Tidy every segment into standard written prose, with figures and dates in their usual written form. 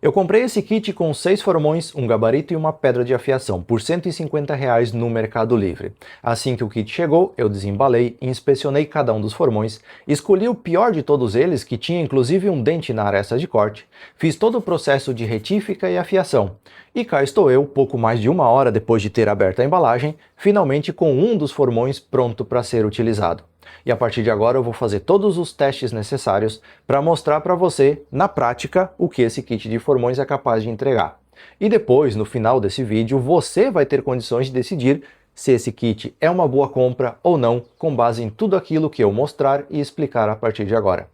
Eu comprei esse kit com 6 formões, um gabarito e uma pedra de afiação por R$ 150 no Mercado Livre. Assim que o kit chegou, eu desembalei, inspecionei cada um dos formões, escolhi o pior de todos eles, que tinha inclusive um dente na aresta de corte, fiz todo o processo de retífica e afiação. E cá estou eu, pouco mais de 1 hora depois de ter aberto a embalagem, finalmente com um dos formões pronto para ser utilizado. E a partir de agora eu vou fazer todos os testes necessários para mostrar para você, na prática, o que esse kit de formões é capaz de entregar. E depois, no final desse vídeo, você vai ter condições de decidir se esse kit é uma boa compra ou não, com base em tudo aquilo que eu mostrar e explicar a partir de agora.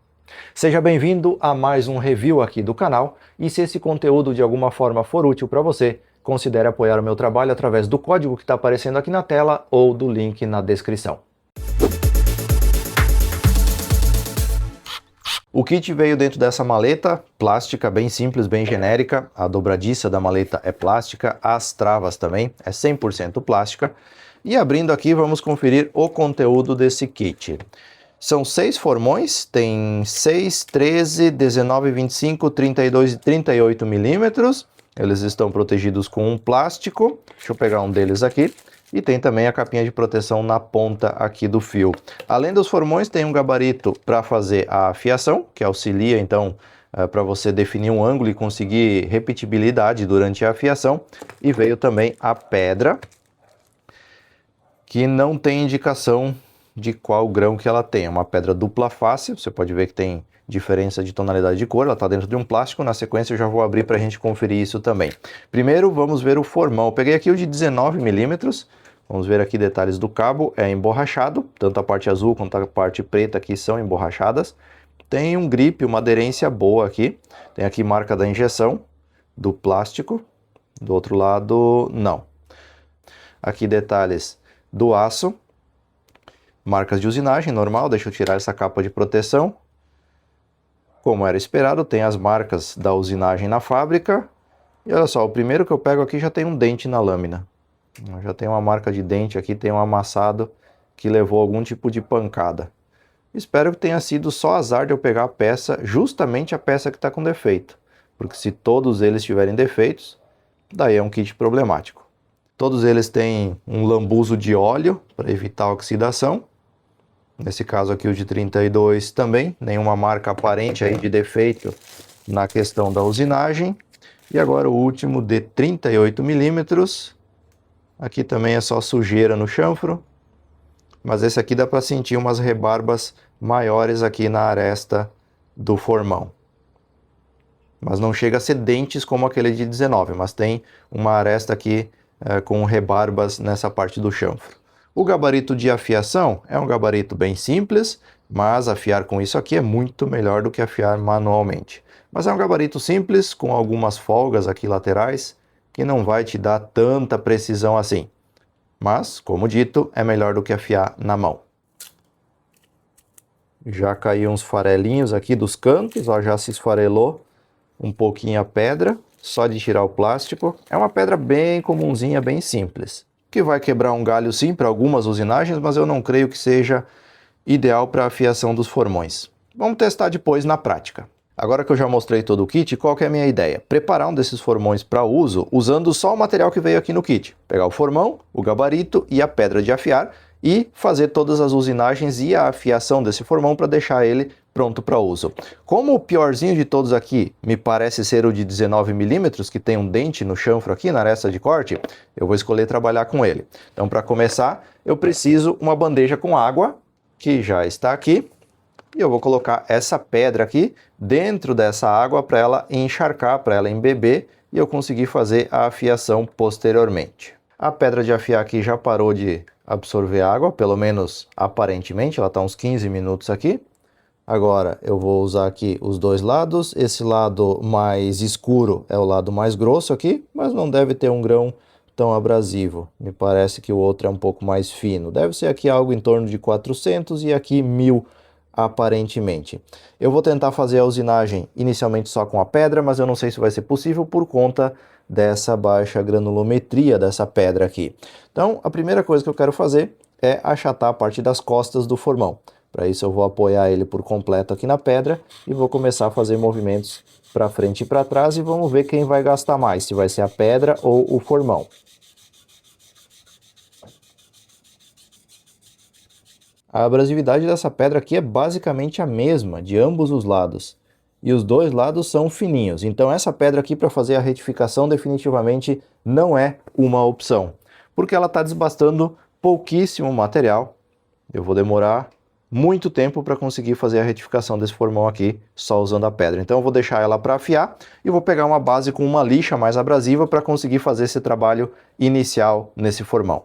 Seja bem-vindo a mais um review aqui do canal, e se esse conteúdo de alguma forma for útil para você, considere apoiar o meu trabalho através do código que está aparecendo aqui na tela ou do link na descrição. O kit veio dentro dessa maleta plástica bem simples, bem genérica. A dobradiça da maleta é plástica, as travas também é 100% plástica. E abrindo aqui vamos conferir o conteúdo desse kit. São 6 formões, tem 6, 13, 19, 25, 32 e 38 milímetros. Eles estão protegidos com um plástico. Deixa eu pegar um deles aqui. E tem também a capinha de proteção na ponta aqui do fio. Além dos formões, tem um gabarito para fazer a afiação, que auxilia então para você definir um ângulo e conseguir repetibilidade durante a afiação. E veio também a pedra, que não tem indicação de qual grão que ela tem. É uma pedra dupla face, você pode ver que tem diferença de tonalidade de cor, ela está dentro de um plástico. Na sequência eu já vou abrir para a gente conferir isso também. Primeiro vamos ver o formão. Eu peguei aqui o de 19 milímetros. Vamos ver aqui detalhes do cabo, é emborrachado, tanto a parte azul quanto a parte preta aqui são emborrachadas. Tem um grip, uma aderência boa aqui. Tem aqui marca da injeção do plástico, do outro lado não. Aqui detalhes do aço, marcas de usinagem normal. Deixa eu tirar essa capa de proteção. Como era esperado, tem as marcas da usinagem na fábrica. E olha só, o primeiro que eu pego aqui já tem um dente na lâmina. Já tem uma marca de dente aqui, tem um amassado que levou algum tipo de pancada. Espero que tenha sido só azar de eu pegar a peça, justamente a peça que está com defeito. Porque se todos eles tiverem defeitos, daí é um kit problemático. Todos eles têm um lambuzo de óleo para evitar a oxidação. Nesse caso aqui o de 32 também, nenhuma marca aparente aí de defeito na questão da usinagem. E agora o último de 38 milímetros. Aqui também é só sujeira no chanfro, mas esse aqui dá para sentir umas rebarbas maiores aqui na aresta do formão. Mas não chega a ser dentes como aquele de 19, mas tem uma aresta aqui com rebarbas nessa parte do chanfro. O gabarito de afiação é um gabarito bem simples, mas afiar com isso aqui é muito melhor do que afiar manualmente. Mas é um gabarito simples, com algumas folgas aqui laterais, que não vai te dar tanta precisão assim. Mas, como dito, é melhor do que afiar na mão. Já caiu uns farelinhos aqui dos cantos, ó, já se esfarelou um pouquinho a pedra, só de tirar o plástico. É uma pedra bem comunzinha, bem simples, que vai quebrar um galho sim para algumas usinagens, mas eu não creio que seja ideal para a afiação dos formões. Vamos testar depois na prática. Agora que eu já mostrei todo o kit, qual que é a minha ideia? Preparar um desses formões para uso usando só o material que veio aqui no kit. Pegar o formão, o gabarito e a pedra de afiar e fazer todas as usinagens e a afiação desse formão para deixar ele pronto para uso. Como o piorzinho de todos aqui me parece ser o de 19 milímetros, que tem um dente no chanfro aqui na aresta de corte, eu vou escolher trabalhar com ele. Então, para começar, eu preciso uma bandeja com água, que já está aqui. E eu vou colocar essa pedra aqui dentro dessa água para ela encharcar, para ela embeber e eu conseguir fazer a afiação posteriormente. A pedra de afiar aqui já parou de absorver água, pelo menos aparentemente, ela está uns 15 minutos aqui. Agora eu vou usar aqui os dois lados. Esse lado mais escuro é o lado mais grosso aqui, mas não deve ter um grão tão abrasivo. Me parece que o outro é um pouco mais fino. Deve ser aqui algo em torno de 400 e aqui 1000 aparentemente. Eu vou tentar fazer a usinagem inicialmente só com a pedra, mas eu não sei se vai ser possível por conta dessa baixa granulometria dessa pedra aqui. Então, a primeira coisa que eu quero fazer é achatar a parte das costas do formão. Para isso eu vou apoiar ele por completo aqui na pedra e vou começar a fazer movimentos para frente e para trás e vamos ver quem vai gastar mais, se vai ser a pedra ou o formão. A abrasividade dessa pedra aqui é basicamente a mesma de ambos os lados. E os dois lados são fininhos. Então essa pedra aqui para fazer a retificação definitivamente não é uma opção. Porque ela está desbastando pouquíssimo material. Eu vou demorar muito tempo para conseguir fazer a retificação desse formão aqui só usando a pedra. Então eu vou deixar ela para afiar e vou pegar uma base com uma lixa mais abrasiva para conseguir fazer esse trabalho inicial nesse formão.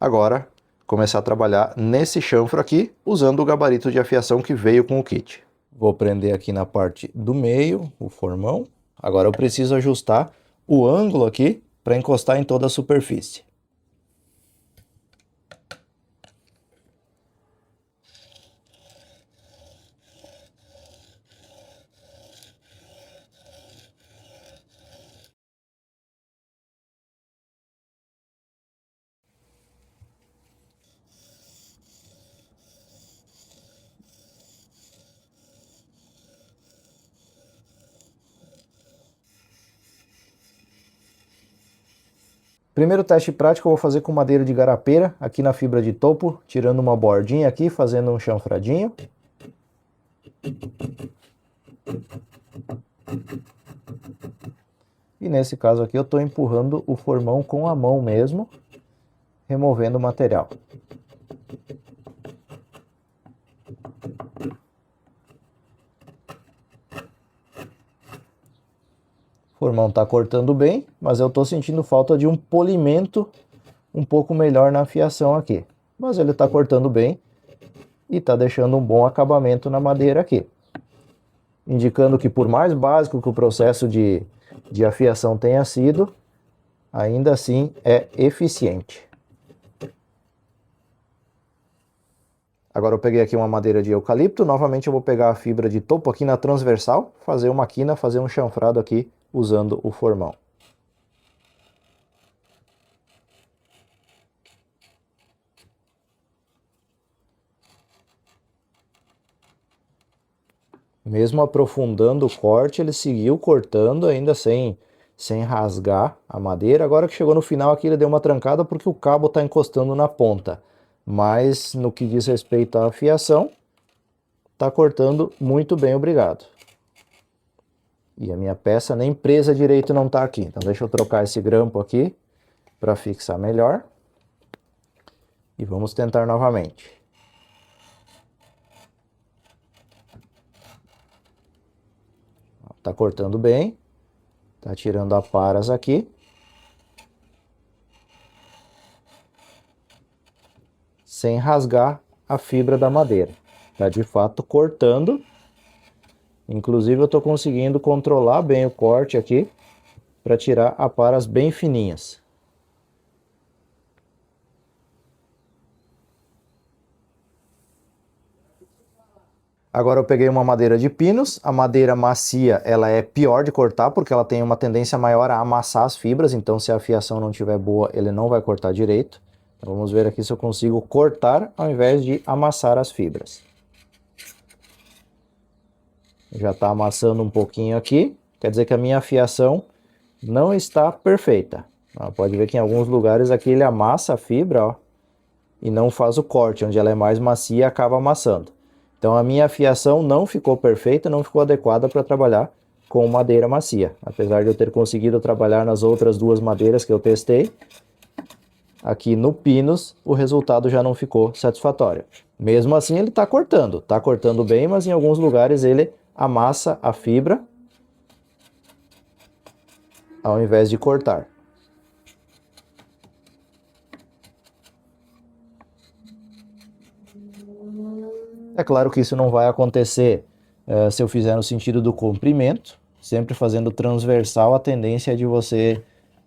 Agora, começar a trabalhar nesse chanfro aqui, usando o gabarito de afiação que veio com o kit. Vou prender aqui na parte do meio, o formão. Agora eu preciso ajustar o ângulo aqui para encostar em toda a superfície. Primeiro teste prático eu vou fazer com madeira de garapeira, aqui na fibra de topo, tirando uma bordinha aqui, fazendo um chanfradinho. E nesse caso aqui eu estou empurrando o formão com a mão mesmo, removendo o material. O formão está cortando bem, mas eu estou sentindo falta de um polimento um pouco melhor na afiação aqui. Mas ele está cortando bem e está deixando um bom acabamento na madeira aqui. Indicando que por mais básico que o processo de afiação tenha sido, ainda assim é eficiente. Agora eu peguei aqui uma madeira de eucalipto, novamente eu vou pegar a fibra de topo aqui na transversal, fazer uma quina, fazer um chanfrado aqui usando o formão. Mesmo aprofundando o corte, ele seguiu cortando ainda sem rasgar a madeira. Agora que chegou no final aqui ele deu uma trancada porque o cabo está encostando na ponta. Mas no que diz respeito à afiação, está cortando muito bem, obrigado. E a minha peça nem presa direito não está aqui. Então deixa eu trocar esse grampo aqui para fixar melhor. E vamos tentar novamente. Tá cortando bem. Tá tirando aparas aqui. Sem rasgar a fibra da madeira. Tá de fato cortando. Inclusive eu estou conseguindo controlar bem o corte aqui para tirar aparas bem fininhas. Agora eu peguei uma madeira de pinos. A madeira macia ela é pior de cortar porque ela tem uma tendência maior a amassar as fibras. Então se a afiação não estiver boa ele não vai cortar direito. Então, vamos ver aqui se eu consigo cortar ao invés de amassar as fibras. Já está amassando um pouquinho aqui, quer dizer que a minha afiação não está perfeita. Pode ver que em alguns lugares aqui ele amassa a fibra, ó, e não faz o corte, onde ela é mais macia acaba amassando. Então a minha afiação não ficou perfeita, não ficou adequada para trabalhar com madeira macia. Apesar de eu ter conseguido trabalhar nas outras duas madeiras que eu testei, aqui no Pinos o resultado já não ficou satisfatório. Mesmo assim ele está cortando bem, mas em alguns lugares ele amassa a fibra ao invés de cortar. É claro que isso não vai acontecer Se eu fizer no sentido do comprimento, sempre fazendo transversal, a tendência é de você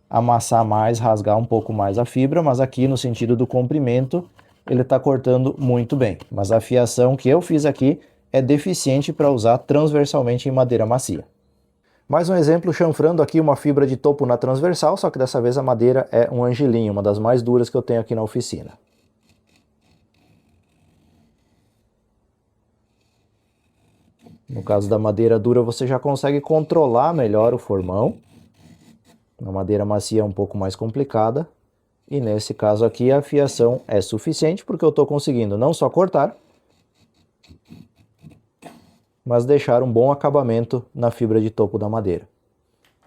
amassar mais, rasgar um pouco mais a fibra, mas aqui no sentido do comprimento, ele está cortando muito bem. Mas a fiação que eu fiz aqui é deficiente para usar transversalmente em madeira macia. Mais um exemplo chanfrando aqui uma fibra de topo na transversal, só que dessa vez a madeira é um angelinho, uma das mais duras que eu tenho aqui na oficina. No caso da madeira dura, você já consegue controlar melhor o formão. Na madeira macia é um pouco mais complicada. E nesse caso aqui a fiação é suficiente, porque eu estou conseguindo não só cortar, mas deixar um bom acabamento na fibra de topo da madeira.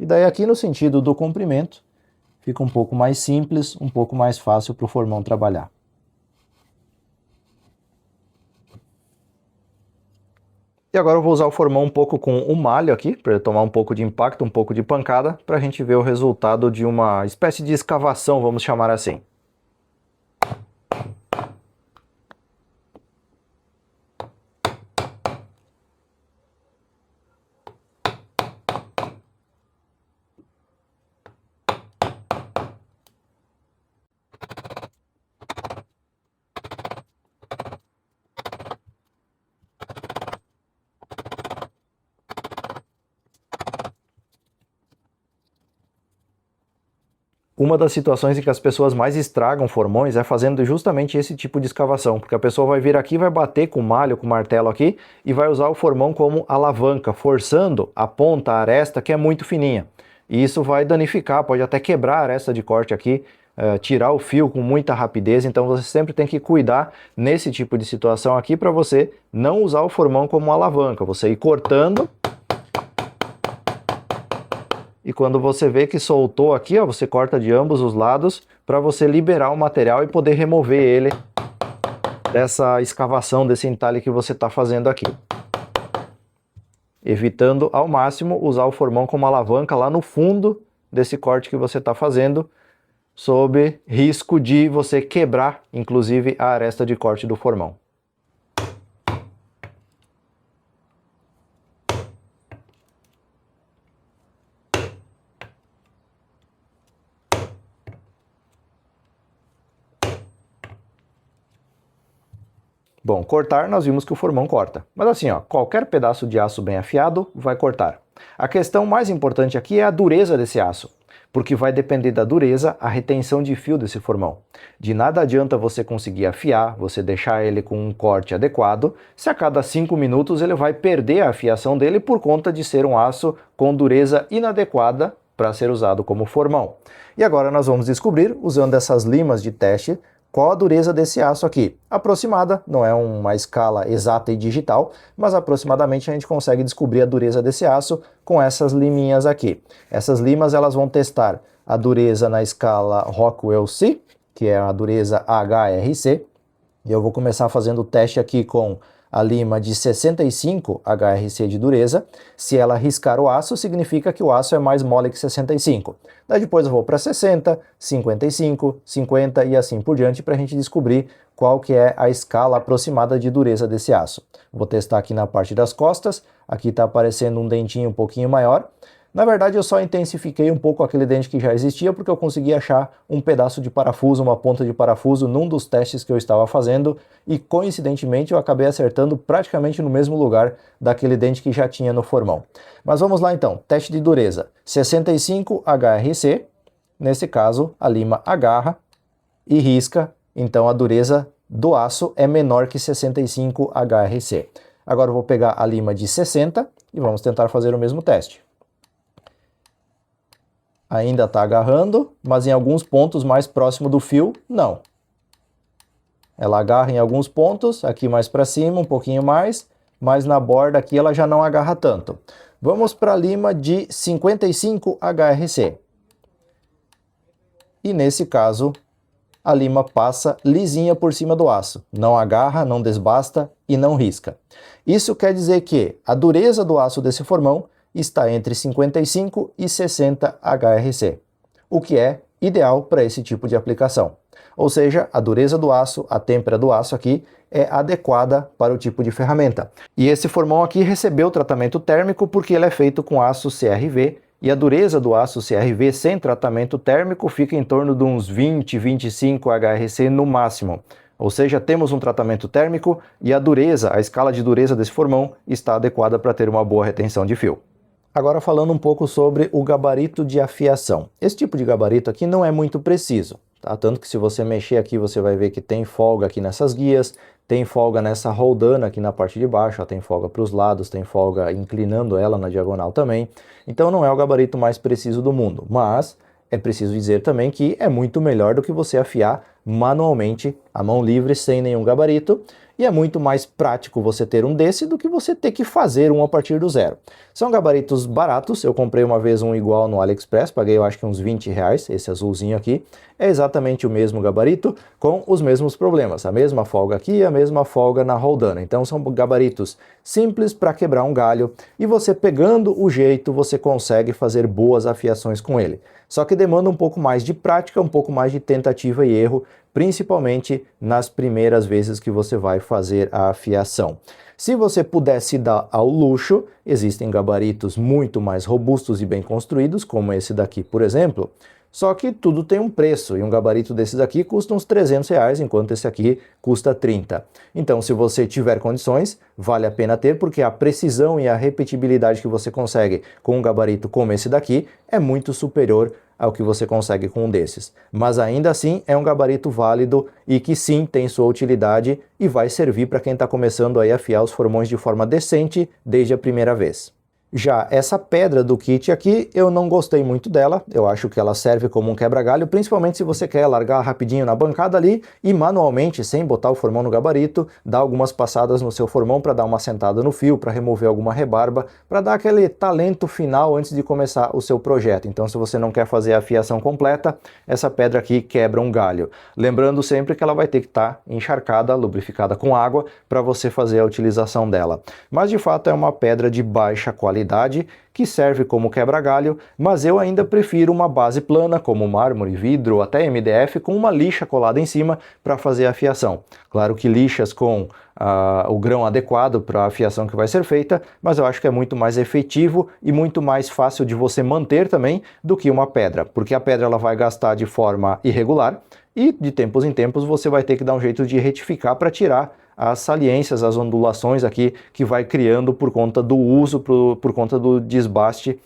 E daí aqui no sentido do comprimento, fica um pouco mais simples, um pouco mais fácil para o formão trabalhar. E agora eu vou usar o formão um pouco com o malho aqui, para ele tomar um pouco de impacto, um pouco de pancada, para a gente ver o resultado de uma espécie de escavação, vamos chamar assim. Uma das situações em que as pessoas mais estragam formões é fazendo justamente esse tipo de escavação, porque a pessoa vai vir aqui, vai bater com o malho, com o martelo aqui, e vai usar o formão como alavanca, forçando a ponta, a aresta, que é muito fininha. E isso vai danificar, pode até quebrar a aresta de corte aqui, tirar o fio com muita rapidez, então você sempre tem que cuidar nesse tipo de situação aqui para você não usar o formão como alavanca, você ir cortando. E quando você vê que soltou aqui, ó, você corta de ambos os lados para você liberar o material e poder remover ele dessa escavação, desse entalhe que você está fazendo aqui. Evitando ao máximo usar o formão como alavanca lá no fundo desse corte que você está fazendo, sob risco de você quebrar, inclusive, a aresta de corte do formão. Bom, cortar nós vimos que o formão corta, mas assim, ó, qualquer pedaço de aço bem afiado vai cortar. A questão mais importante aqui é a dureza desse aço, porque vai depender da dureza a retenção de fio desse formão. De nada adianta você conseguir afiar, você deixar ele com um corte adequado, se a cada 5 minutos ele vai perder a afiação dele por conta de ser um aço com dureza inadequada para ser usado como formão. E agora nós vamos descobrir, usando essas limas de teste, qual a dureza desse aço aqui. Aproximada, não é uma escala exata e digital, mas aproximadamente a gente consegue descobrir a dureza desse aço com essas liminhas aqui. Essas limas elas vão testar a dureza na escala Rockwell C, que é a dureza HRC, e eu vou começar fazendo o teste aqui com a lima de 65 HRC de dureza. Se ela riscar o aço, significa que o aço é mais mole que 65. Daí depois eu vou para 60, 55, 50 e assim por diante para a gente descobrir qual que é a escala aproximada de dureza desse aço. Vou testar aqui na parte das costas, aqui está aparecendo um dentinho um pouquinho maior. Na verdade eu só intensifiquei um pouco aquele dente que já existia porque eu consegui achar um pedaço de parafuso, uma ponta de parafuso num dos testes que eu estava fazendo e coincidentemente eu acabei acertando praticamente no mesmo lugar daquele dente que já tinha no formão. Mas vamos lá então, teste de dureza, 65 HRC, nesse caso a lima agarra e risca, então a dureza do aço é menor que 65 HRC. Agora eu vou pegar a lima de 60 e vamos tentar fazer o mesmo teste. Ainda está agarrando, mas em alguns pontos mais próximo do fio, não. Ela agarra em alguns pontos, aqui mais para cima, um pouquinho mais, mas na borda aqui ela já não agarra tanto. Vamos para a lima de 55 HRC. E nesse caso, a lima passa lisinha por cima do aço. Não agarra, não desbasta e não risca. Isso quer dizer que a dureza do aço desse formão está entre 55 e 60 HRC, o que é ideal para esse tipo de aplicação. Ou seja, a dureza do aço, a têmpera do aço aqui é adequada para o tipo de ferramenta. E esse formão aqui recebeu tratamento térmico porque ele é feito com aço CRV, e a dureza do aço CRV sem tratamento térmico fica em torno de uns 20, 25 HRC no máximo. Ou seja, temos um tratamento térmico e a dureza, a escala de dureza desse formão está adequada para ter uma boa retenção de fio. Agora falando um pouco sobre o gabarito de afiação. Esse tipo de gabarito aqui não é muito preciso, tá? Tanto que se você mexer aqui você vai ver que tem folga aqui nessas guias, tem folga nessa roldana aqui na parte de baixo, ó, tem folga para os lados, tem folga inclinando ela na diagonal também. Então não é o gabarito mais preciso do mundo, mas é preciso dizer também que é muito melhor do que você afiar manualmente, à mão livre, sem nenhum gabarito, e é muito mais prático você ter um desse do que você ter que fazer um a partir do zero. São gabaritos baratos, eu comprei uma vez um igual no AliExpress, paguei eu acho que uns 20 reais, esse azulzinho aqui, é exatamente o mesmo gabarito, com os mesmos problemas, a mesma folga aqui e a mesma folga na roldana. Então são gabaritos simples para quebrar um galho, e você pegando o jeito, você consegue fazer boas afiações com ele. Só que demanda um pouco mais de prática, um pouco mais de tentativa e erro, principalmente nas primeiras vezes que você vai fazer a afiação. Se você pudesse dar ao luxo, existem gabaritos muito mais robustos e bem construídos, como esse daqui, por exemplo, só que tudo tem um preço, e um gabarito desses aqui custa uns 300 reais, enquanto esse aqui custa 30. Então, se você tiver condições, vale a pena ter, porque a precisão e a repetibilidade que você consegue com um gabarito como esse daqui é muito superior ao que você consegue com um desses. Mas ainda assim é um gabarito válido e que sim tem sua utilidade e vai servir para quem está começando aí a afiar os formões de forma decente desde a primeira vez. Já essa pedra do kit aqui, eu não gostei muito dela, eu acho que ela serve como um quebra-galho, principalmente se você quer largar rapidinho na bancada ali e manualmente, sem botar o formão no gabarito, dar algumas passadas no seu formão para dar uma sentada no fio, para remover alguma rebarba, para dar aquele talento final antes de começar o seu projeto. Então se você não quer fazer a afiação completa, essa pedra aqui quebra um galho. Lembrando sempre que ela vai ter que estar encharcada, lubrificada com água, para você fazer a utilização dela. Mas de fato é uma pedra de baixa qualidade, que serve como quebra-galho, mas eu ainda prefiro uma base plana, como mármore, vidro ou até MDF, com uma lixa colada em cima para fazer a afiação. Claro que lixas com o grão adequado para a afiação que vai ser feita, mas eu acho que é muito mais efetivo e muito mais fácil de você manter também do que uma pedra, porque a pedra ela vai gastar de forma irregular e de tempos em tempos você vai ter que dar um jeito de retificar para tirar as saliências, as ondulações aqui que vai criando por conta do uso, por conta do desgaste,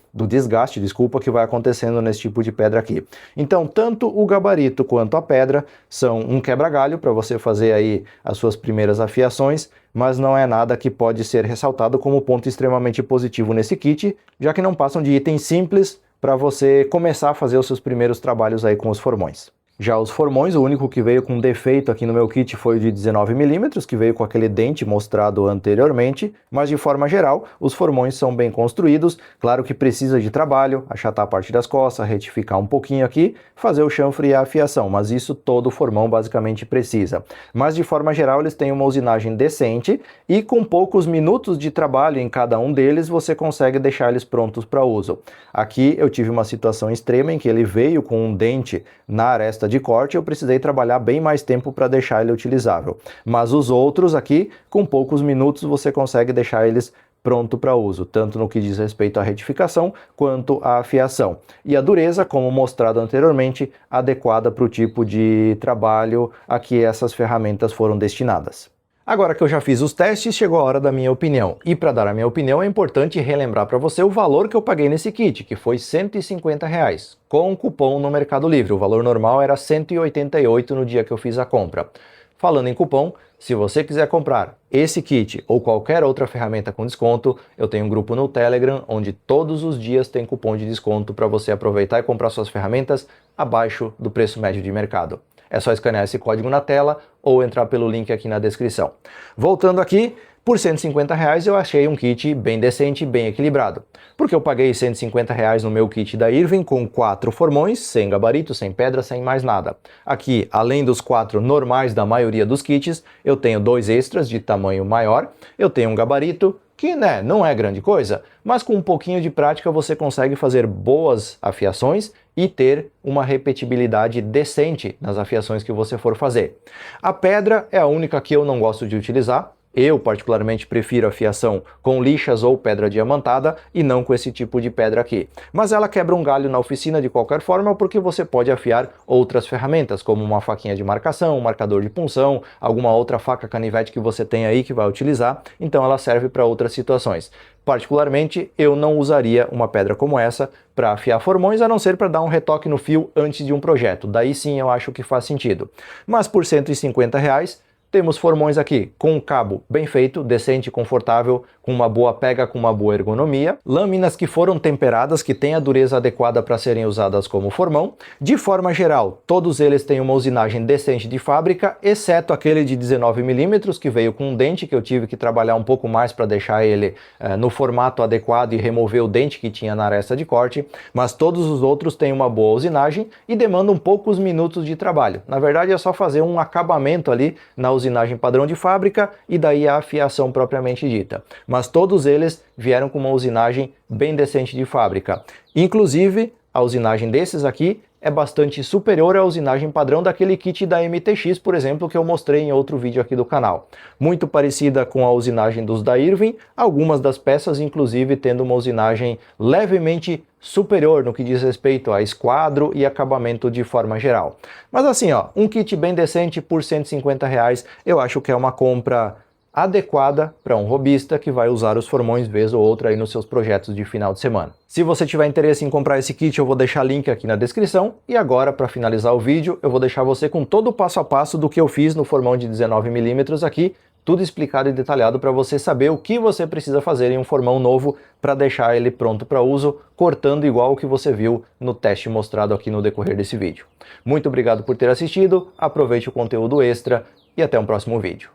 desculpa, que vai acontecendo nesse tipo de pedra aqui. Então, tanto o gabarito quanto a pedra são um quebra-galho para você fazer aí as suas primeiras afiações, mas não é nada que pode ser ressaltado como ponto extremamente positivo nesse kit, já que não passam de itens simples para você começar a fazer os seus primeiros trabalhos aí com os formões. Já os formões, o único que veio com defeito aqui no meu kit foi o de 19 mm, que veio com aquele dente mostrado anteriormente, mas de forma geral, os formões são bem construídos, claro que precisa de trabalho, achatar a parte das costas, retificar um pouquinho aqui, fazer o chanfre e a afiação, mas isso todo formão basicamente precisa. Mas de forma geral eles têm uma usinagem decente e com poucos minutos de trabalho em cada um deles você consegue deixar eles prontos para uso. Aqui eu tive uma situação extrema em que ele veio com um dente na aresta de corte, eu precisei trabalhar bem mais tempo para deixar ele utilizável. Mas os outros aqui, com poucos minutos, você consegue deixar eles pronto para uso, tanto no que diz respeito à retificação quanto à afiação. E a dureza, como mostrado anteriormente, adequada para o tipo de trabalho a que essas ferramentas foram destinadas. Agora que eu já fiz os testes, chegou a hora da minha opinião. E para dar a minha opinião é importante relembrar para você o valor que eu paguei nesse kit, que foi R$ 150 reais, com cupom no Mercado Livre. O valor normal era R$ 188 no dia que eu fiz a compra. Falando em cupom, se você quiser comprar esse kit ou qualquer outra ferramenta com desconto, eu tenho um grupo no Telegram onde todos os dias tem cupom de desconto para você aproveitar e comprar suas ferramentas abaixo do preço médio de mercado. É só escanear esse código na tela ou entrar pelo link aqui na descrição. Voltando aqui, por R$ 150 reais eu achei um kit bem decente, bem equilibrado. Porque eu paguei R$ 150 reais no meu kit da Irving com 4 formões, sem gabarito, sem pedra, sem mais nada. Aqui, além dos 4 normais da maioria dos kits, eu tenho 2 extras de tamanho maior, eu tenho um gabarito, que, né, não é grande coisa, mas com um pouquinho de prática você consegue fazer boas afiações e ter uma repetibilidade decente nas afiações que você for fazer. A pedra é a única que eu não gosto de utilizar. Eu, particularmente, prefiro a fiação com lixas ou pedra diamantada e não com esse tipo de pedra aqui. Mas ela quebra um galho na oficina de qualquer forma porque você pode afiar outras ferramentas, como uma faquinha de marcação, um marcador de punção, alguma outra faca canivete que você tem aí que vai utilizar, então ela serve para outras situações. Particularmente, eu não usaria uma pedra como essa para afiar formões, a não ser para dar um retoque no fio antes de um projeto. Daí sim eu acho que faz sentido. Mas por R$150, temos formões aqui com um cabo bem feito, decente, confortável, com uma boa pega, com uma boa ergonomia, lâminas que foram temperadas, que têm a dureza adequada para serem usadas como formão. De forma geral, todos eles têm uma usinagem decente de fábrica, exceto aquele de 19 mm que veio com um dente, que eu tive que trabalhar um pouco mais para deixar ele no formato adequado e remover o dente que tinha na aresta de corte, mas todos os outros têm uma boa usinagem e demandam poucos minutos de trabalho. Na verdade é só fazer um acabamento ali na usinagem padrão de fábrica e daí a afiação propriamente dita. Mas todos eles vieram com uma usinagem bem decente de fábrica. Inclusive, a usinagem desses aqui é bastante superior à usinagem padrão daquele kit da MTX, por exemplo, que eu mostrei em outro vídeo aqui do canal. Muito parecida com a usinagem dos da Irving, algumas das peças inclusive tendo uma usinagem levemente superior no que diz respeito a esquadro e acabamento de forma geral. Mas assim, ó, um kit bem decente por R$150, eu acho que é uma compra adequada para um hobbyista que vai usar os formões vez ou outra aí nos seus projetos de final de semana. Se você tiver interesse em comprar esse kit, eu vou deixar link aqui na descrição. E agora, para finalizar o vídeo, eu vou deixar você com todo o passo a passo do que eu fiz no formão de 19 mm aqui, tudo explicado e detalhado para você saber o que você precisa fazer em um formão novo para deixar ele pronto para uso, cortando igual o que você viu no teste mostrado aqui no decorrer desse vídeo. Muito obrigado por ter assistido, aproveite o conteúdo extra e até um próximo vídeo.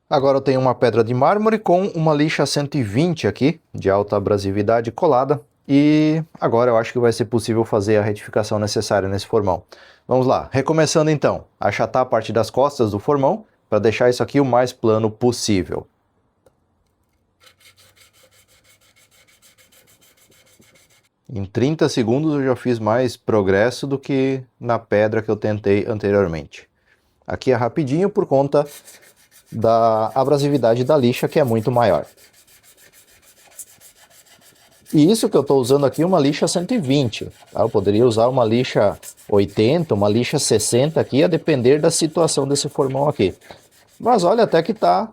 Agora eu tenho uma pedra de mármore com uma lixa 120 aqui, de alta abrasividade colada, e agora eu acho que vai ser possível fazer a retificação necessária nesse formão. Vamos lá, recomeçando então, achatar a parte das costas do formão, para deixar isso aqui o mais plano possível. Em 30 segundos eu já fiz mais progresso do que na pedra que eu tentei anteriormente. Aqui é rapidinho por conta da abrasividade da lixa, que é muito maior. E isso que eu estou usando aqui é uma lixa 120, tá? Eu poderia usar uma lixa 80, uma lixa 60 aqui, a depender da situação desse formão aqui. Mas olha, até que tá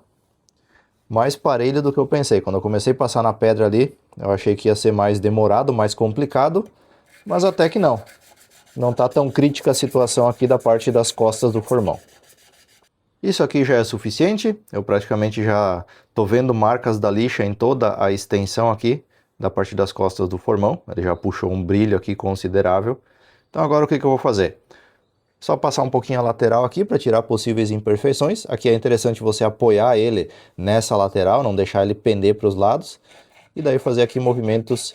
mais parelho do que eu pensei. Quando eu comecei a passar na pedra ali, eu achei que ia ser mais demorado, mais complicado, mas até que não. Não tá tão crítica a situação aqui da parte das costas do formão. Isso aqui já é suficiente, eu praticamente já estou vendo marcas da lixa em toda a extensão aqui da parte das costas do formão. Ele já puxou um brilho aqui considerável. Então agora o que eu vou fazer? Só passar um pouquinho a lateral aqui para tirar possíveis imperfeições. Aqui é interessante você apoiar ele nessa lateral, não deixar ele pender para os lados. E daí fazer aqui movimentos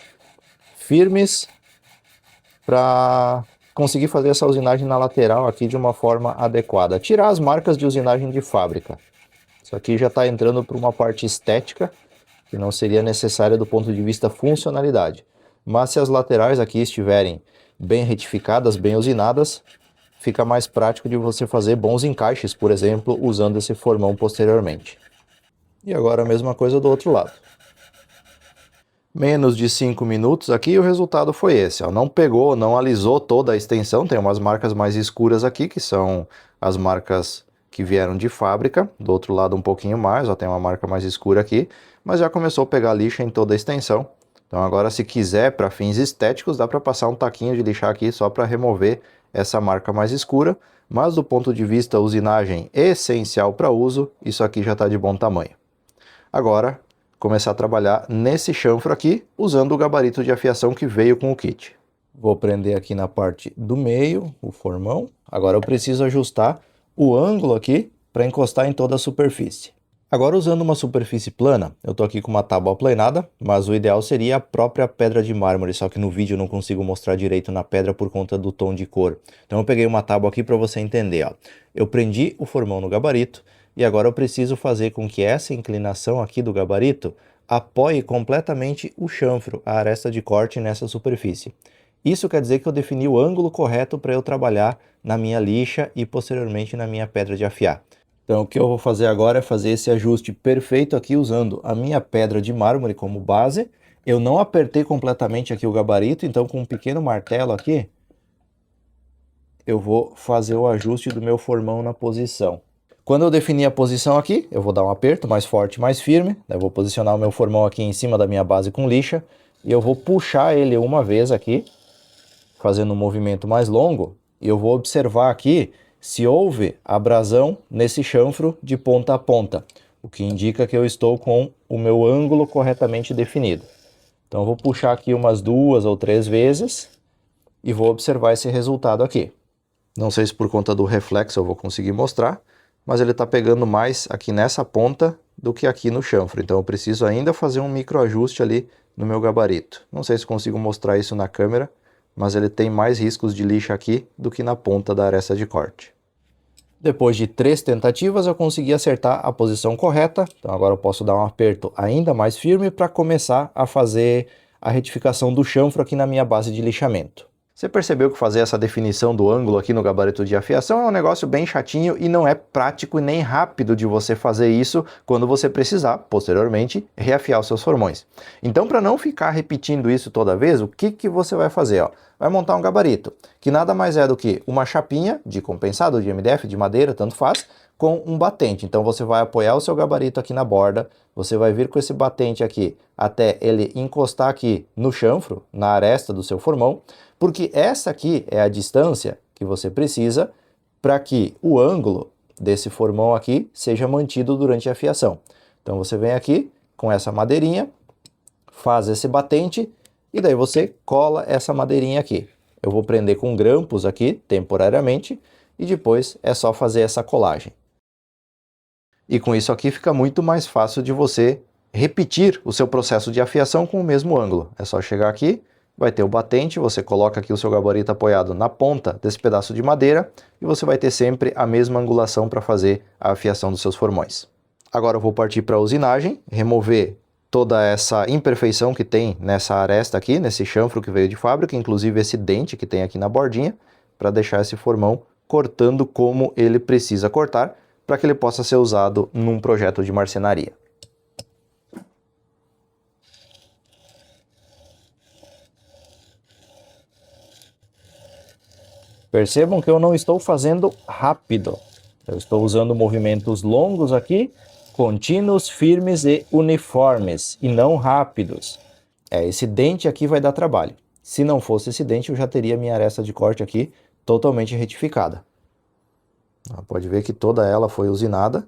firmes para conseguir fazer essa usinagem na lateral aqui de uma forma adequada. Tirar as marcas de usinagem de fábrica. Isso aqui já está entrando para uma parte estética, que não seria necessária do ponto de vista funcionalidade. Mas se as laterais aqui estiverem bem retificadas, bem usinadas, fica mais prático de você fazer bons encaixes, por exemplo, usando esse formão posteriormente. E agora a mesma coisa do outro lado. Menos de 5 minutos aqui e o resultado foi esse, ó. Não pegou, não alisou toda a extensão, tem umas marcas mais escuras aqui, que são as marcas que vieram de fábrica. Do outro lado um pouquinho mais, ó, tem uma marca mais escura aqui, mas já começou a pegar lixa em toda a extensão. Então agora, se quiser, para fins estéticos, dá para passar um taquinho de lixar aqui só para remover essa marca mais escura, mas do ponto de vista usinagem essencial para uso, isso aqui já está de bom tamanho. Agora, começar a trabalhar nesse chanfro aqui, usando o gabarito de afiação que veio com o kit. Vou prender aqui na parte do meio, o formão. Agora eu preciso ajustar o ângulo aqui para encostar em toda a superfície. Agora, usando uma superfície plana, eu estou aqui com uma tábua planada, mas o ideal seria a própria pedra de mármore, só que no vídeo eu não consigo mostrar direito na pedra por conta do tom de cor. Então eu peguei uma tábua aqui para você entender, ó. Eu prendi o formão no gabarito e agora eu preciso fazer com que essa inclinação aqui do gabarito apoie completamente o chanfro, a aresta de corte nessa superfície. Isso quer dizer que eu defini o ângulo correto para eu trabalhar na minha lixa e posteriormente na minha pedra de afiar. Então o que eu vou fazer agora é fazer esse ajuste perfeito aqui usando a minha pedra de mármore como base. Eu não apertei completamente aqui o gabarito, então com um pequeno martelo aqui, eu vou fazer o ajuste do meu formão na posição. Quando eu definir a posição aqui, eu vou dar um aperto mais forte, mais firme. Eu vou posicionar o meu formão aqui em cima da minha base com lixa. E eu vou puxar ele uma vez aqui, fazendo um movimento mais longo. E eu vou observar aqui se houve abrasão nesse chanfro de ponta a ponta. O que indica que eu estou com o meu ângulo corretamente definido. Então eu vou puxar aqui umas 2 ou 3 vezes e vou observar esse resultado aqui. Não sei se por conta do reflexo eu vou conseguir mostrar, mas ele está pegando mais aqui nessa ponta do que aqui no chanfro. Então eu preciso ainda fazer um microajuste ali no meu gabarito. Não sei se consigo mostrar isso na câmera, mas ele tem mais riscos de lixa aqui do que na ponta da aresta de corte. Depois de 3 tentativas eu consegui acertar a posição correta. Então agora eu posso dar um aperto ainda mais firme para começar a fazer a retificação do chanfro aqui na minha base de lixamento. Você percebeu que fazer essa definição do ângulo aqui no gabarito de afiação é um negócio bem chatinho e não é prático e nem rápido de você fazer isso quando você precisar, posteriormente, reafiar os seus formões. Então, para não ficar repetindo isso toda vez, o que você vai fazer? Vai montar um gabarito, que nada mais é do que uma chapinha de compensado, de MDF, de madeira, tanto faz, com um batente. Então você vai apoiar o seu gabarito aqui na borda, você vai vir com esse batente aqui até ele encostar aqui no chanfro, na aresta do seu formão, porque essa aqui é a distância que você precisa para que o ângulo desse formão aqui seja mantido durante a afiação. Então você vem aqui com essa madeirinha, faz esse batente e daí você cola essa madeirinha aqui. Eu vou prender com grampos aqui temporariamente e depois é só fazer essa colagem. E com isso aqui fica muito mais fácil de você repetir o seu processo de afiação com o mesmo ângulo. É só chegar aqui, vai ter o batente, você coloca aqui o seu gabarito apoiado na ponta desse pedaço de madeira e você vai ter sempre a mesma angulação para fazer a afiação dos seus formões. Agora eu vou partir para a usinagem, remover toda essa imperfeição que tem nessa aresta aqui, nesse chanfro que veio de fábrica, inclusive esse dente que tem aqui na bordinha, para deixar esse formão cortando como ele precisa cortar, para que ele possa ser usado num projeto de marcenaria. Percebam que eu não estou fazendo rápido. Eu estou usando movimentos longos aqui, contínuos, firmes e uniformes, e não rápidos. Esse dente aqui vai dar trabalho. Se não fosse esse dente, eu já teria minha aresta de corte aqui totalmente retificada. Pode ver que toda ela foi usinada,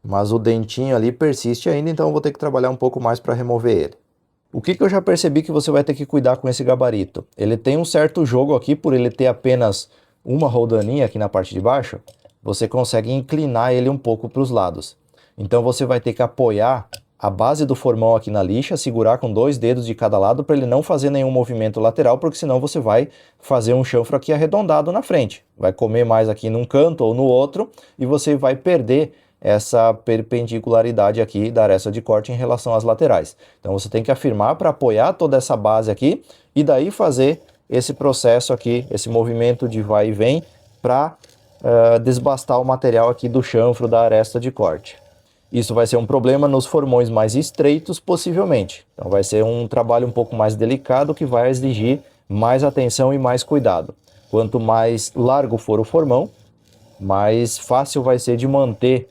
mas o dentinho ali persiste ainda, então eu vou ter que trabalhar um pouco mais para remover ele. O que eu já percebi que você vai ter que cuidar com esse gabarito? Ele tem um certo jogo aqui, por ele ter apenas uma roldaninha aqui na parte de baixo, você consegue inclinar ele um pouco para os lados. Então você vai ter que apoiar a base do formão aqui na lixa, segurar com 2 dedos de cada lado para ele não fazer nenhum movimento lateral, porque senão você vai fazer um chanfro aqui arredondado na frente. Vai comer mais aqui num canto ou no outro e você vai perder essa perpendicularidade aqui da aresta de corte em relação às laterais. Então você tem que afirmar para apoiar toda essa base aqui e daí fazer esse processo aqui, esse movimento de vai e vem para desbastar o material aqui do chanfro da aresta de corte. Isso vai ser um problema nos formões mais estreitos, possivelmente. Então vai ser um trabalho um pouco mais delicado que vai exigir mais atenção e mais cuidado. Quanto mais largo for o formão, mais fácil vai ser de manter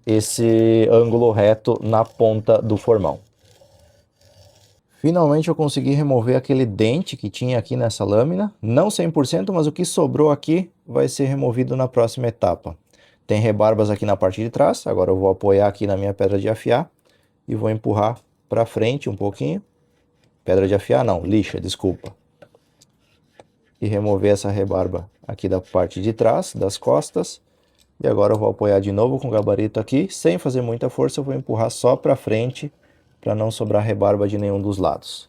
esse ângulo reto na ponta do formão. Finalmente eu consegui remover aquele dente que tinha aqui nessa lâmina. Não 100%, mas o que sobrou aqui vai ser removido na próxima etapa. Tem rebarbas aqui na parte de trás, agora eu vou apoiar aqui na minha pedra de afiar e vou empurrar para frente um pouquinho. Pedra de afiar não, lixa, desculpa. E remover essa rebarba aqui da parte de trás, das costas. E agora eu vou apoiar de novo com o gabarito aqui, sem fazer muita força, eu vou empurrar só para frente, para não sobrar rebarba de nenhum dos lados.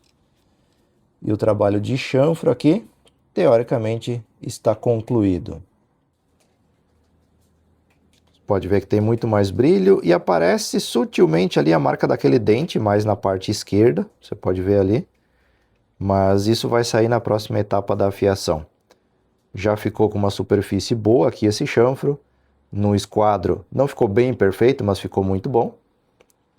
E o trabalho de chanfro aqui, teoricamente, está concluído. Pode ver que tem muito mais brilho e aparece sutilmente ali a marca daquele dente, mais na parte esquerda, você pode ver ali. Mas isso vai sair na próxima etapa da afiação. Já ficou com uma superfície boa aqui esse chanfro. No esquadro não ficou bem perfeito, mas ficou muito bom.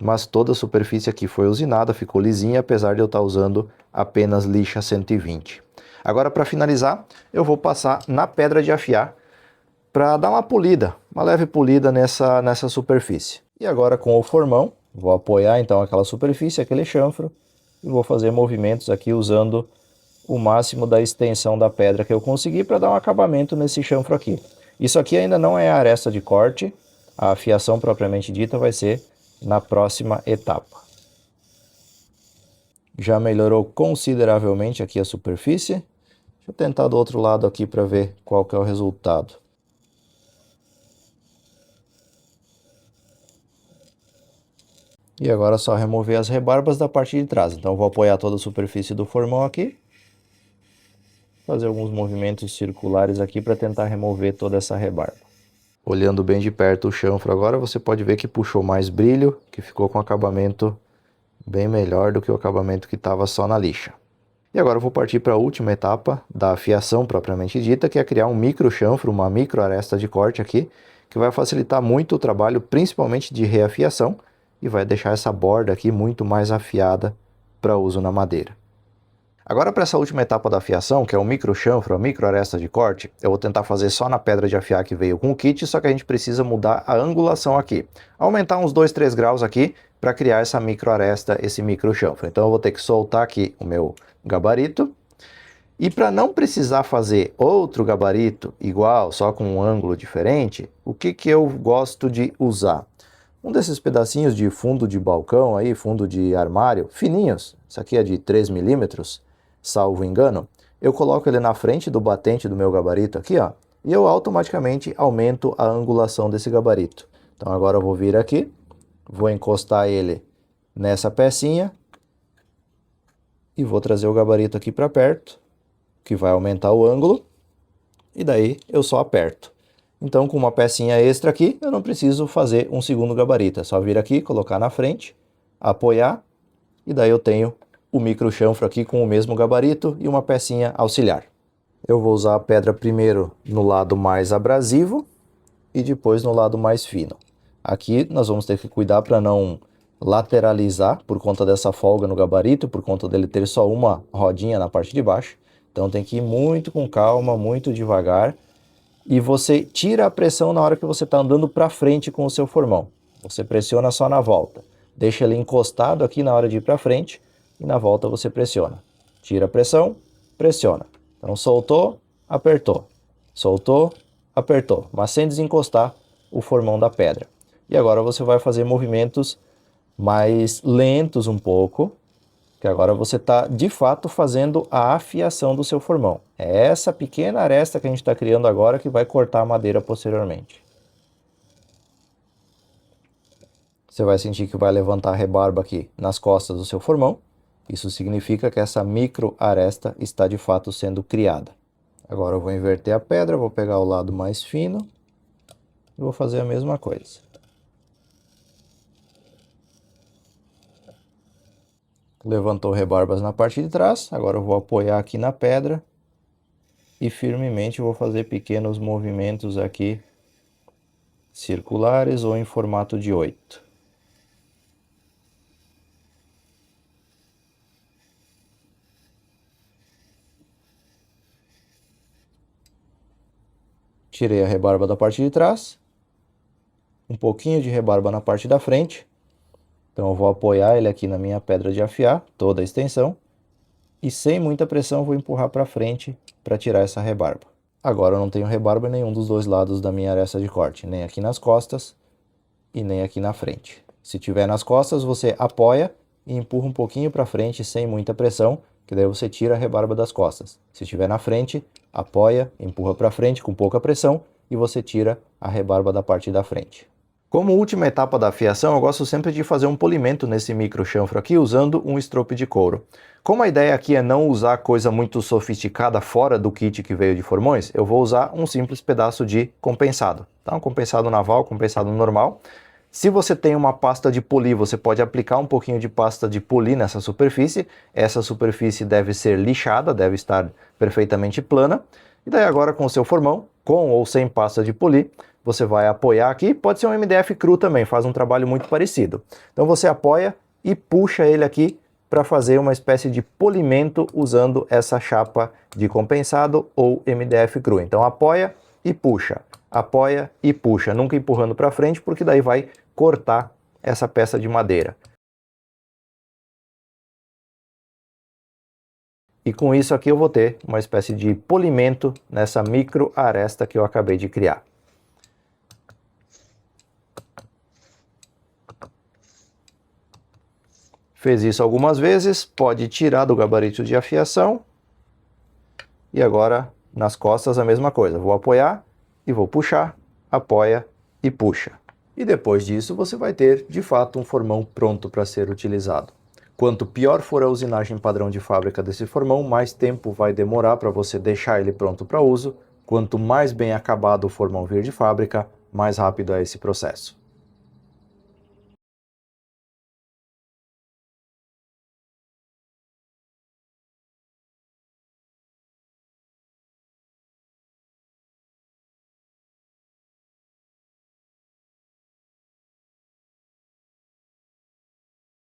Mas toda a superfície aqui foi usinada, ficou lisinha, apesar de eu estar usando apenas lixa 120. Agora, para finalizar, eu vou passar na pedra de afiar para dar uma polida, uma leve polida nessa superfície. E agora com o formão, vou apoiar então aquela superfície, aquele chanfro, e vou fazer movimentos aqui usando o máximo da extensão da pedra que eu conseguir para dar um acabamento nesse chanfro aqui. Isso aqui ainda não é a aresta de corte, a afiação propriamente dita vai ser na próxima etapa. Já melhorou consideravelmente aqui a superfície. Deixa eu tentar do outro lado aqui para ver qual que é o resultado. E agora é só remover as rebarbas da parte de trás. Então eu vou apoiar toda a superfície do formão aqui. Fazer alguns movimentos circulares aqui para tentar remover toda essa rebarba. Olhando bem de perto o chanfro agora, você pode ver que puxou mais brilho, que ficou com um acabamento bem melhor do que o acabamento que estava só na lixa. E agora eu vou partir para a última etapa da afiação propriamente dita, que é criar um micro chanfro, uma micro aresta de corte aqui, que vai facilitar muito o trabalho, principalmente de reafiação, e vai deixar essa borda aqui muito mais afiada para uso na madeira. Agora para essa última etapa da afiação, que é o micro chanfro, a micro aresta de corte, eu vou tentar fazer só na pedra de afiar que veio com o kit, só que a gente precisa mudar a angulação aqui. Aumentar uns 2, 3 graus aqui para criar essa micro aresta, esse micro chanfro. Então eu vou ter que soltar aqui o meu gabarito. E para não precisar fazer outro gabarito igual, só com um ângulo diferente, o que eu gosto de usar? Um desses pedacinhos de fundo de balcão aí, fundo de armário, fininhos, isso aqui é de 3 milímetros, salvo engano, eu coloco ele na frente do batente do meu gabarito aqui, ó, e eu automaticamente aumento a angulação desse gabarito. Então agora eu vou vir aqui, vou encostar ele nessa pecinha e vou trazer o gabarito aqui para perto, que vai aumentar o ângulo, e daí eu só aperto. Então, com uma pecinha extra aqui, eu não preciso fazer um segundo gabarito. É só vir aqui, colocar na frente, apoiar, e daí eu tenho o micro chanfro aqui com o mesmo gabarito e uma pecinha auxiliar. Eu vou usar a pedra primeiro no lado mais abrasivo e depois no lado mais fino. Aqui nós vamos ter que cuidar para não lateralizar por conta dessa folga no gabarito, por conta dele ter só uma rodinha na parte de baixo. Então tem que ir muito com calma, muito devagar. E você tira a pressão na hora que você está andando para frente com o seu formão. Você pressiona só na volta. Deixa ele encostado aqui na hora de ir para frente e na volta você pressiona. Tira a pressão, pressiona. Então soltou, apertou. Soltou, apertou. Mas sem desencostar o formão da pedra. E agora você vai fazer movimentos mais lentos um pouco, que agora você está de fato fazendo a afiação do seu formão. É essa pequena aresta que a gente está criando agora que vai cortar a madeira posteriormente. Você vai sentir que vai levantar a rebarba aqui nas costas do seu formão. Isso significa que essa micro aresta está de fato sendo criada. Agora eu vou inverter a pedra, vou pegar o lado mais fino e vou fazer a mesma coisa. Levantou rebarbas na parte de trás, agora eu vou apoiar aqui na pedra e firmemente vou fazer pequenos movimentos aqui circulares ou em formato de 8. Tirei a rebarba da parte de trás, um pouquinho de rebarba na parte da frente. Então eu vou apoiar ele aqui na minha pedra de afiar, toda a extensão, e sem muita pressão vou empurrar para frente para tirar essa rebarba. Agora eu não tenho rebarba em nenhum dos dois lados da minha aresta de corte, nem aqui nas costas e nem aqui na frente. Se tiver nas costas, você apoia e empurra um pouquinho para frente sem muita pressão, que daí você tira a rebarba das costas. Se estiver na frente, apoia, empurra para frente com pouca pressão e você tira a rebarba da parte da frente. Como última etapa da afiação, eu gosto sempre de fazer um polimento nesse micro chanfro aqui usando um estrope de couro. Como a ideia aqui é não usar coisa muito sofisticada fora do kit que veio de formões, eu vou usar um simples pedaço de compensado. Tá? Um compensado naval, compensado normal. Se você tem uma pasta de poli, você pode aplicar um pouquinho de pasta de poli nessa superfície. Essa superfície deve ser lixada, deve estar perfeitamente plana. E daí agora com o seu formão, com ou sem pasta de poli, você vai apoiar aqui, pode ser um MDF cru também, faz um trabalho muito parecido. Então você apoia e puxa ele aqui para fazer uma espécie de polimento usando essa chapa de compensado ou MDF cru. Então apoia e puxa, nunca empurrando para frente, porque daí vai cortar essa peça de madeira. E com isso aqui eu vou ter uma espécie de polimento nessa micro aresta que eu acabei de criar. Fez isso algumas vezes, pode tirar do gabarito de afiação. E agora nas costas a mesma coisa. Vou apoiar e vou puxar, apoia e puxa. E depois disso você vai ter, de fato, um formão pronto para ser utilizado. Quanto pior for a usinagem padrão de fábrica desse formão, mais tempo vai demorar para você deixar ele pronto para uso. Quanto mais bem acabado o formão vir de fábrica, mais rápido é esse processo.